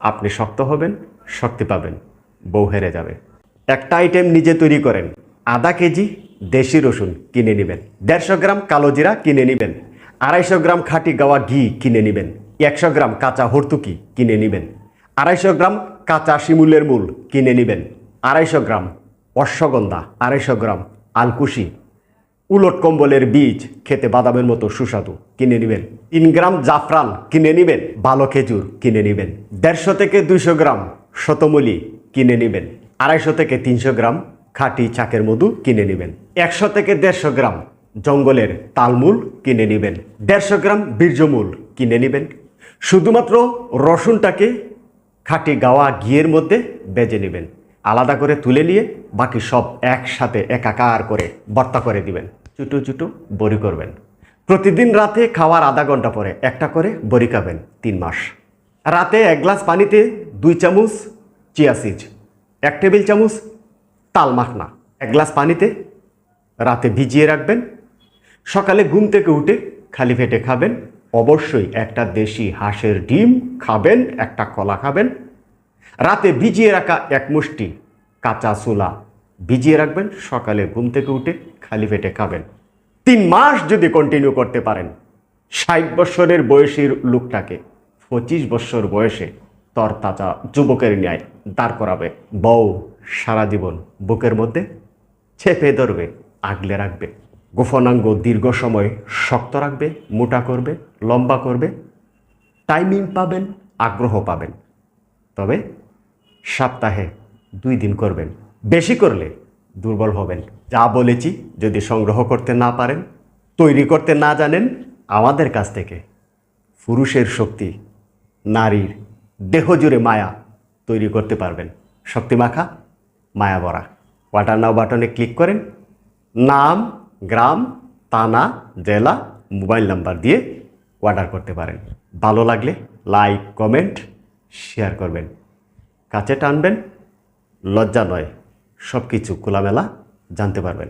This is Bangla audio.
আপনি শক্ত হবেন, শক্তি পাবেন, বউ হেরে যাবে। একটা আইটেম নিজে তৈরি করেন। আধা কেজি দেশি রসুন কিনে নেবেন, 150 গ্রাম কালো জিরা কিনে নেবেন, 250 গ্রাম খাঁটি গাওয়া ঘি কিনে নেবেন, 100 গ্রাম কাঁচা হর্তুকি কিনে নেবেন, 250 গ্রাম কাঁচা শিমুলের মূল কিনে নেবেন, 250 গ্রাম অশ্বগন্ধা, 250 গ্রাম আলকুশি, উলট কম্বলের বীজ খেতে বাদামের মতো সুস্বাদু কিনে নেবেন, 3 গ্রাম জাফরান কিনে নেবেন, ভালো খেজুর কিনে নেবেন, 150 থেকে 200 গ্রাম শতমূলি কিনে নেবেন, 250 থেকে 300 গ্রাম খাঁটি চাকের মধু কিনে নেবেন, 100 থেকে 150 গ্রাম জঙ্গলের তালমূল কিনে নেবেন, 150 গ্রাম বীর্যমূল কিনে নেবেন। শুধুমাত্র রসুনটাকে খাঁটি গাওয়া ঘিয়ের মধ্যে ভেজে নেবেন, আলাদা করে তুলে নিয়ে বাকি সব একসাথে একাকার করে ভর্তা করে দিবেন, ছোটো ছোটো বড়ি করবেন। প্রতিদিন রাতে খাওয়ার আধা ঘন্টা পরে একটা করে বড়ি খাবেন 3 মাস। রাতে 1 গ্লাস পানিতে 2 চামচ চিয়া সিড, 1 টেবিল চামচ তাল মাখনা 1 গ্লাস পানিতে রাতে ভিজিয়ে রাখবেন। সকালে ঘুম থেকে উঠে খালি পেটে খাবেন। অবশ্যই একটা দেশি হাঁসের ডিম খাবেন, একটা কলা খাবেন। রাতে ভিজিয়ে রাখা 1 মুষ্টি কাঁচা ছোলা ভিজিয়ে রাখবেন, সকালে ঘুম থেকে উঠে খালি পেটে খাবেন। 3 মাস যদি কন্টিনিউ করতে পারেন, 60 বছরের বয়সীর লোকটাকে 25 বছর বয়সে তরতাজা যুবকের ন্যায় দাঁড় করাবে। বউ সারা জীবন বুকের মধ্যে চেপে ধরবে, আগলে রাখবে। গোপনাঙ্গ দীর্ঘ সময় শক্ত রাখবে, মোটা করবে, লম্বা করবে। টাইমিং পাবেন, আগ্রহ পাবেন। তবে সপ্তাহে 2 দিন করবেন, বেশি করলে দুর্বল হবেন। যা বলেছি যদি সংগ্রহ করতে না পারেন, তৈরি করতে না জানেন, আমাদের কাছ থেকে পুরুষের শক্তি, নারীর দেহ জুড়ে মায়া তৈরি করতে পারবেন। শক্তিমাখা, মায়া ভরা। অর্ডার নাও বাটনে ক্লিক করেন। নাম, গ্রাম, থানা, জেলা, মোবাইল নাম্বার দিয়ে অর্ডার করতে পারেন। ভালো লাগলে লাইক, কমেন্ট, শেয়ার করবেন। কাছে টানবেন, লজ্জা নয়, সব কিছু খোলামেলা জানতে পারবেন।